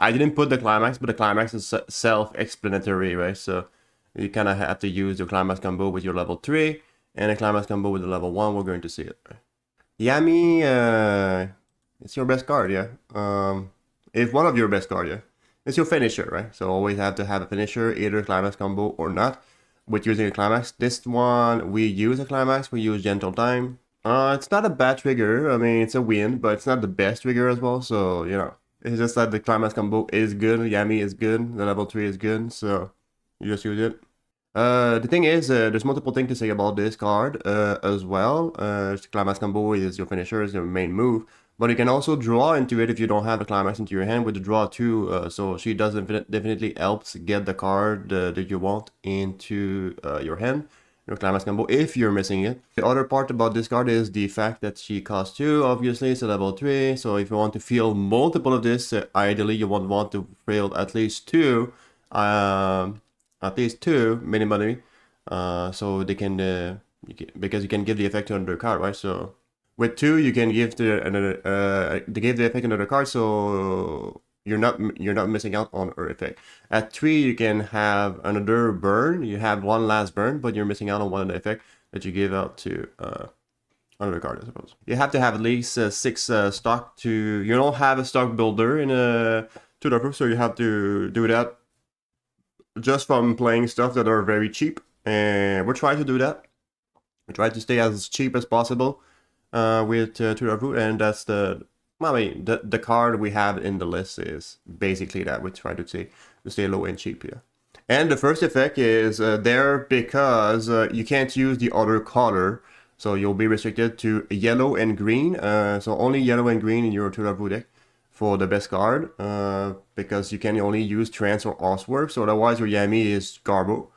I didn't put the climax, but the climax is self-explanatory, right? So you kind of have to use your climax combo with your level 3 and a climax combo with the level 1. We're going to see it, right? Yami, it's your best card, yeah. It's one of your best card, yeah. It's your finisher, right? So always have to have a finisher, either climax combo or not. With using a climax, this one we use a climax. We use gentle time. It's not a bad trigger. I mean, it's a win, but it's not the best trigger as well. So you know, it's just that the climax combo is good. Yami is good. The level 3 is good. So you just use it. The thing is, there's multiple things to say about this card as well. Climax combo is your finisher, is your main move, but you can also draw into it if you don't have the climax into your hand with the draw too. So she does definitely helps get the card that you want into your hand, your climax combo, if you're missing it. The other part about this card is the fact that she costs 2, obviously, it's a level 3. So if you want to field multiple of this, ideally you would want to field at least 2. At least 2 minimally, so they can, because you can give the effect to another card, right? So with 2 you can give the another they give the effect to another card, so you're not missing out on her effect. At 3 you can have another burn, you have one last burn, but you're missing out on one of the effect that you give out to another card, I suppose. You have to have at least 6 stock to, you don't have a stock builder in a tutor proof, so you have to do that just from playing stuff that are very cheap, and we're trying to do that. We try to stay as cheap as possible with Turavu, and that's the card we have in the list is basically that. We try to stay low and cheap here. And the first effect is there because you can't use the other color, so you'll be restricted to yellow and green. So only yellow and green in your Turavu deck for the best card, because you can only use Trance or Oswork, so otherwise your Yami is Garbo.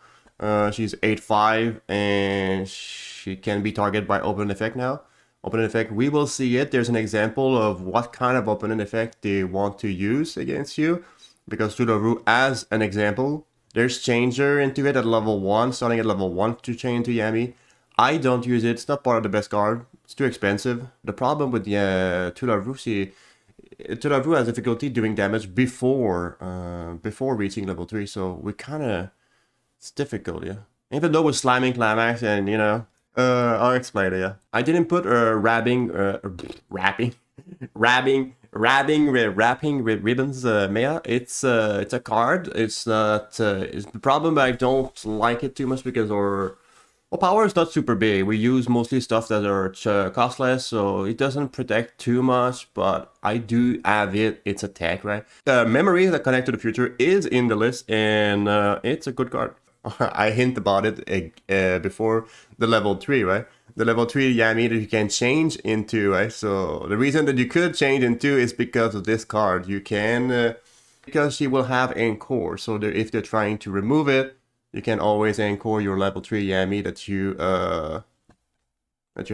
She's 8-5 and she can be targeted by open effect now. Open effect, we will see it. There's an example of what kind of open effect they want to use against you, because Tudoru, as an example, there's Changer into it at level 1, starting at level 1 to chain to Yami. I don't use it, it's not part of the best card, it's too expensive. The problem with the Turavu has difficulty doing damage before reaching level 3, so we it's difficult, yeah. Even though we're slamming climax and, you know, I'll explain it, yeah. I didn't put wrapping with ribbons, Maya. It's a card. It's not. It's the problem. I don't like it too much because our power is not super big. We use mostly stuff that are costless, so it doesn't protect too much, but I do have it. It's a tech, right? Memory that connect to the future is in the list, and it's a good card. I hint about it before the level 3, right? The level 3 Yami that you can change into, right? So the reason that you could change into is because of this card. You can, because she will have Encore, so if they're trying to remove it, you can always Encore your level 3 Yami that you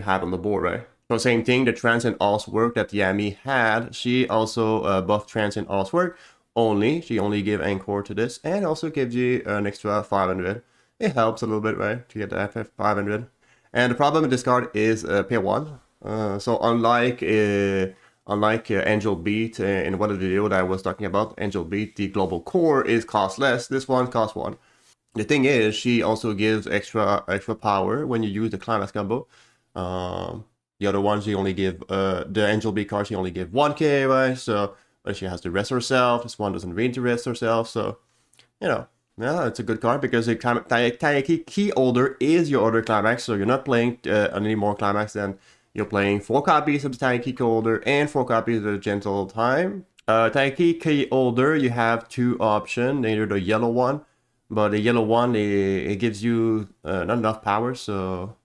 have on the board, right? So same thing, the Trance and Oswork that Yami had, she also buffed Trance and Oswork. She only give Encore to this, and also gives you an extra 500. It helps a little bit, right, to get the FF 500. And the problem with this card is pay 1. So unlike Angel Beat in one of the videos that I was talking about, Angel Beat, the global core is cost less. This one costs 1. The thing is, she also gives extra power when you use the climax combo. The other one, she only give the Angel Beat card, she only give 1k, right? So, but she has to rest herself. This one doesn't need to rest herself, so you know, yeah, it's a good card because the Taiki Key Holder is your other climax, so you're not playing any more climax than you're playing 4 copies of the Taiki Key Holder and 4 copies of the Gentle Time. Taiki Key Holder, you have 2 options, either the yellow one, but the yellow one, it gives you not enough power, so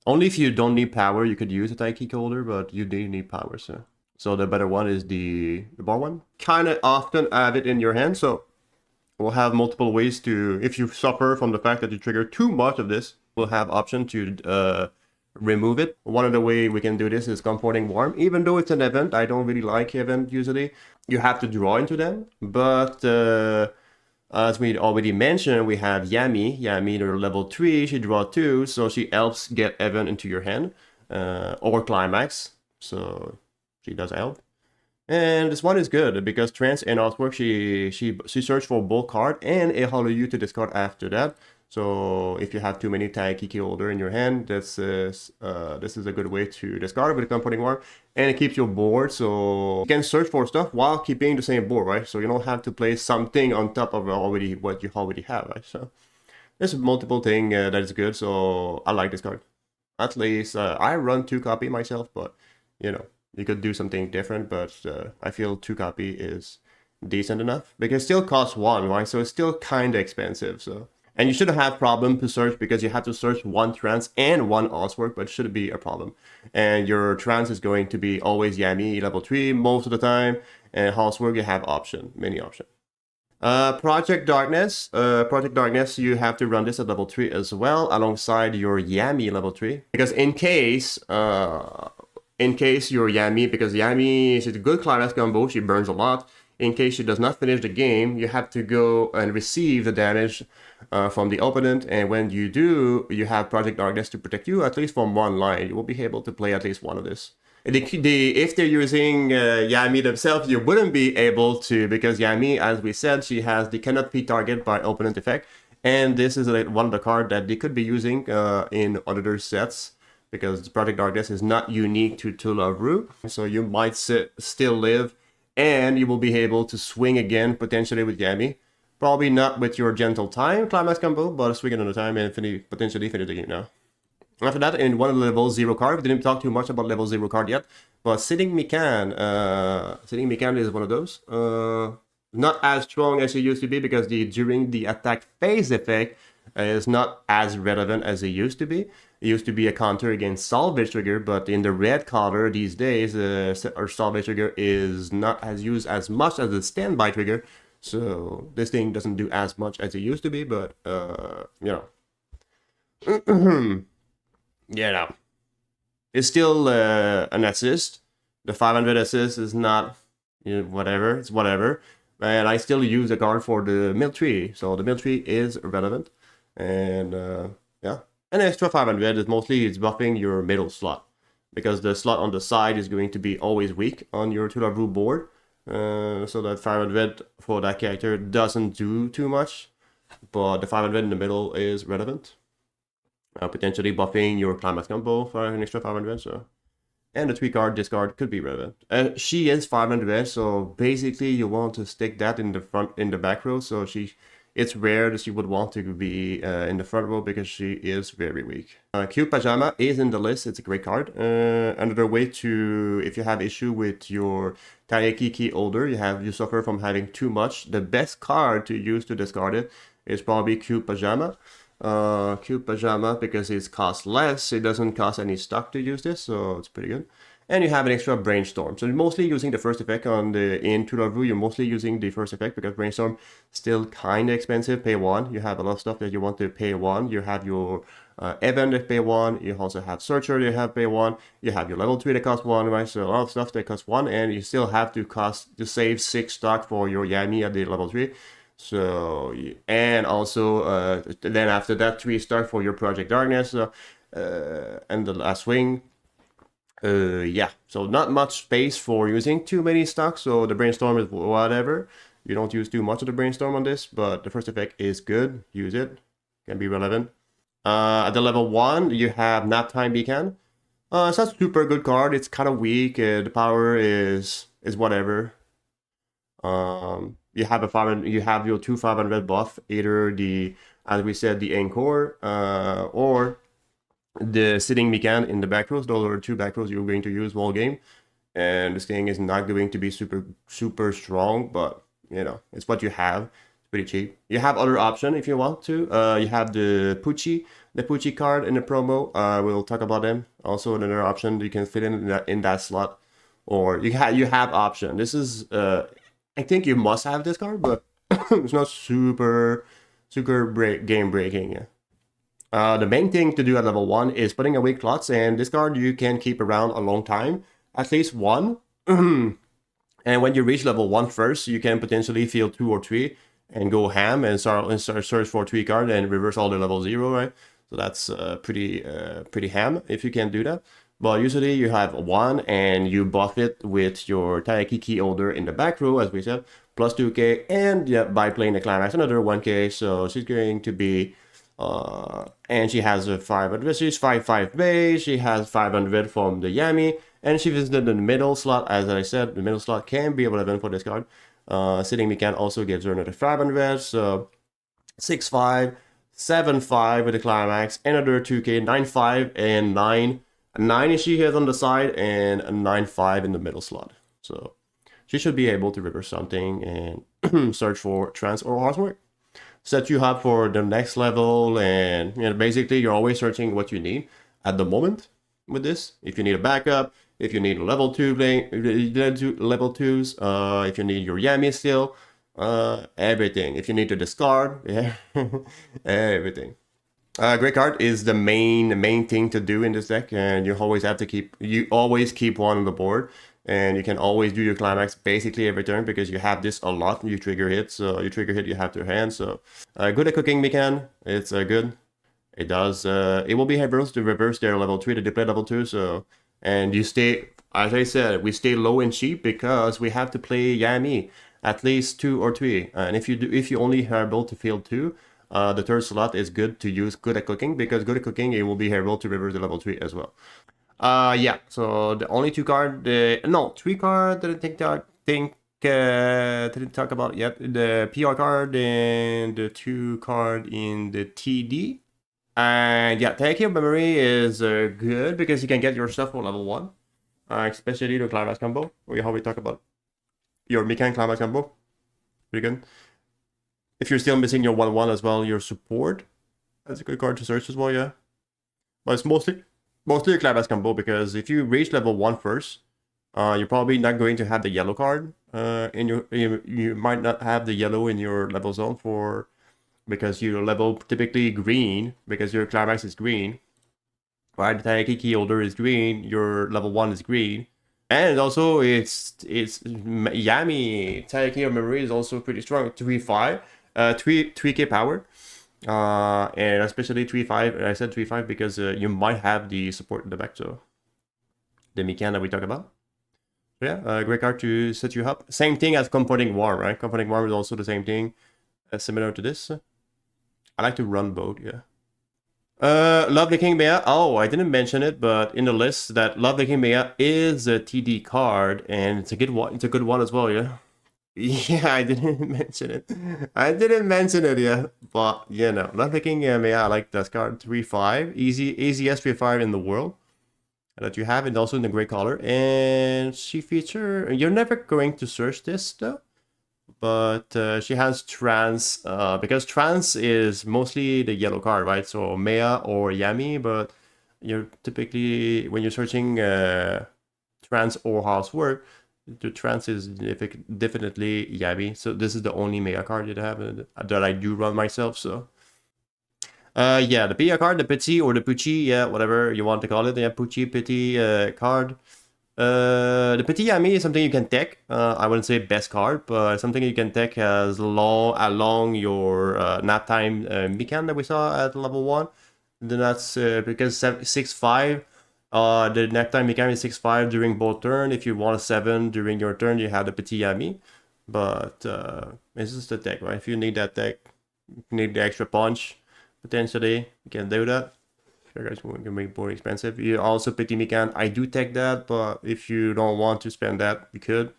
only if you don't need power you could use a Taiki Key Holder, but you do need power, so the better one is the bar one. Kind of often have it in your hand, so we'll have multiple ways to, if you suffer from the fact that you trigger too much of this, we'll have option to remove it. One of the way we can do this is Comforting Warm. Even though it's an event, I don't really like event usually. You have to draw into them, but as we already mentioned, we have Yami. Yami, they're level 3, she draw 2, so she helps get event into your hand, or climax, so she does help. And this one is good because Trance and Outwork, she searched for both card and it allows you to discard after that. So if you have too many Taikiki Holder in your hand, this is a good way to discard with the Comforting Warmth, and it keeps your board so you can search for stuff while keeping the same board, right? So you don't have to play something on top of what you already have, right? So there's multiple thing that is good. So I like this card. At least I run 2 copy myself, but you know, you could do something different. But I feel 2 copy is decent enough because it still costs 1, right? So it's still kind of expensive. So, and you shouldn't have problem to search because you have to search 1 trance and 1 Oswork, but it shouldn't be a problem. And your trance is going to be always Yami level 3 most of the time, and Oswork you have many option. Project Darkness. Project Darkness, you have to run this at level 3 as well, alongside your Yami level 3. Because in case your Yami, because Yami is a good climax combo, she burns a lot. In case she does not finish the game, you have to go and receive the damage from the opponent. And when you do, you have Project Darkness to protect you, at least from 1 line. You will be able to play at least one of this. If they're using Yami themselves, you wouldn't be able to, because Yami, as we said, she has the cannot be targeted by opponent effect, and this is one of the cards that they could be using in other sets, because Project Darkness is not unique to Tulavru, so you might still live, and you will be able to swing again, potentially with Yami. Probably not with your Gentle Time Climax combo, but swing another time and potentially finish the game now. After that, in one of the level 0 card, we didn't talk too much about level 0 card yet, but Sitting Mikan is one of those. Not as strong as it used to be because during the attack phase effect is not as relevant as it used to be. It used to be a counter against Salvage Trigger, but in the red color these days, our Salvage Trigger is not as used as much as the Standby Trigger, so this thing doesn't do as much as it used to be, but, you know. Yeah, no. It's still an assist. The 500 assist is not, you know, whatever. It's whatever. And I still use the card for the mill tree. So the mill tree is relevant. And yeah. An extra 500 is mostly it's buffing your middle slot. Because the slot on the side is going to be always weak on your Tulavru board. So that 500 for that character doesn't do too much. But the 500 in the middle is relevant. Potentially buffing your climax combo for an extra 500, so. And the 3 card discard could be relevant. She is 500, so basically you want to stick that in the back row, so it's rare that she would want to be in the front row because she is very weak. Cute Pajama is in the list, it's a great card. Another way to, if you have issue with your Taikiki Holder, you suffer from having too much, the best card to use to discard it is probably Cute Pajama. Cute Pajama because it costs less, it doesn't cost any stock to use this, so it's pretty good. And you have an extra Brainstorm, so you're mostly using the first effect in Tulavru, you're mostly using the first effect because Brainstorm still kind of expensive, pay 1, you have a lot of stuff that you want to pay 1, you have your event that pay 1, you also have Searcher that have pay 1, you have your level 3 that costs 1, right, so a lot of stuff that costs 1, and you still have to save 6 stock for your Yami at the level 3. So, and also then after that 3 start for your Project Darkness, and the last swing. Yeah, so not much space for using too many stocks, so the Brainstorm is whatever. You don't use too much of the Brainstorm on this, but the first effect is good, use it, can be relevant. At the level 1, you have Nap Time Beacon. It's not a super good card, it's kind of weak, the power is whatever. You have your 2 500 buff, either as we said, the Anchor, or the Sitting Mikan in the back rows. Those are 2 back rows you're going to use all game. And this thing is not going to be super strong, but you know, it's what you have. It's pretty cheap. You have other option if you want to. You have the Pucci card in the promo. We'll talk about them. Also another option you can fit in that slot. Or you have option. This is I think you must have this card, but it's not super game breaking. Yeah. The main thing to do at level 1 is putting away clots, and this card you can keep around a long time, at least 1. And when you reach level 1 first, you can potentially field 2 or 3 and go ham and start search for 3 card and reverse all the level 0, right? So that's pretty ham if you can do that. But usually you have one and you buff it with your Taiki key holder in the back row, as we said, plus 2k, and yeah, by playing the climax, another 1k. So she's going to be, and she has a 500, she's 5 base, she has 500 from the Yami, and she visited the middle slot. As I said, the middle slot can be relevant for this card. Sitting Mikan also gives her another 500, so 6-5, 7-5 with the climax, another 2k, 9-5, and 9. 9 she has on the side, and a 9-5 in the middle slot. So she should be able to reverse something and search for trance or horsework. Set you up for the next level, and basically you're always searching what you need at the moment with this. If you need a backup, if you need a level 2 level 2s, if you need your Yami still, everything. If you need to discard, yeah, everything. Great card is the main thing to do in this deck, and you always keep one on the board, and you can always do your climax basically every turn because you have this a lot. You trigger hit, so you trigger hit, you have to hand. So good at cooking Mikan. It's good. It does. It will be heroes to reverse their level 3 to deplay level 2. So and you stay, as I said, we stay low and cheap because we have to play Yami at least 2 or 3. And if you only are able to field 2. The third slot is good to use good at cooking because good at cooking it will be able to reverse the level 3 as well. Yeah. So the only 2 card, no 3 card that didn't talk about yet. The PR card and the 2 card in the TD. And yeah, Thank You Memory is good because you can get your stuff for level 1, especially the climax combo. How we talk about your Mikan climax combo. Pretty good. If you're still missing your 1-1 as well, your support, that's a good card to search as well, yeah. But it's mostly a climax combo because if you reach level 1 first, you're probably not going to have the yellow card in your. You might not have the yellow in your level zone because your level typically green because your climax is green. Right, the Taiki key holder is green. Your level 1 is green. And also, it's Yami Taiki Memory is also pretty strong. 3-5. 3k power, and especially 3-5. I said 3-5 because you might have the support in the back, so the Mikan that we talk about. Yeah, great card to set you up. Same thing as Comforting Warm, right? Comforting Warm is also the same thing, similar to this. I like to run both, yeah. Lovely King Mea. Oh, I didn't mention it, but in the list, that Lovely King Mea is a TD card, and it's a good one. It's a good one as well, yeah. Yeah, I didn't mention it. I didn't mention it yet, but not picking yeah, I like that card 3-5, easiest 3-5 in the world that you have, and also in the gray color. And she feature. You're never going to search this though, but she has trans because trans is mostly the yellow card, right? So Mea or Yami, but you're typically when you're searching trans or housework. The trans is definitely Yabi. So this is the only Mega card that I have that I do run myself. So yeah, the Pia card, the Petit or the Pucci, yeah, whatever you want to call it. Yeah, Pucci Petit card. The Petit Yami is something you can tech. I wouldn't say best card, but something you can tech as along your nap time Mikan that we saw at level 1. Then that's because 6-5. The next time you can be 6-5 during both turn. If you want a 7 during your turn, you have the Petit Yami. But it's just the deck, right? If you need that deck, you need the extra punch, potentially, you can do that. Sure, guys, can make more expensive. You also Petit Mikan. I do take that, but if you don't want to spend that, you could.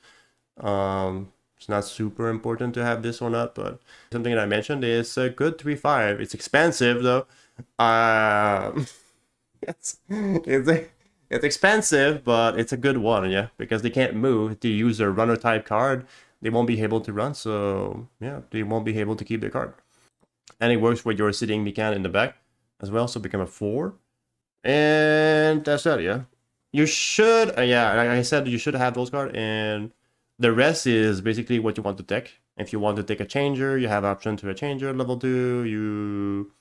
It's not super important to have this or not, but something that I mentioned is a good 3-5. It's expensive though. It's expensive, but it's a good one, yeah, because they can't move. If they use a runner type card, they won't be able to run, so yeah, they won't be able to keep the card. And it works with your sitting Mikan in the back as well, so become a 4. And that's it, yeah. You should, yeah, like I said, you should have those cards, and the rest is basically what you want to take. If you want to take a changer, you have option to a changer level 2. You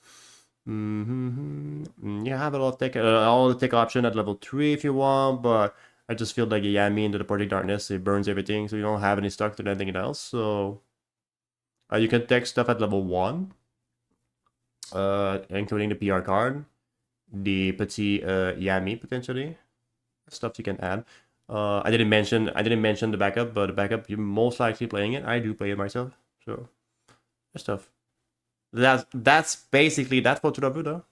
have a lot of tech, all the tech option at level 3 if you want, but I just feel like Yami into the Party Darkness, it burns everything, so you don't have any stock to anything else. So you can tech stuff at level 1, including the PR card, the Petit Yami potentially. stuff you can add. I didn't mention the backup, but the backup, you're most likely playing it. I do play it myself, so that's stuff. That's basically that for 2W though.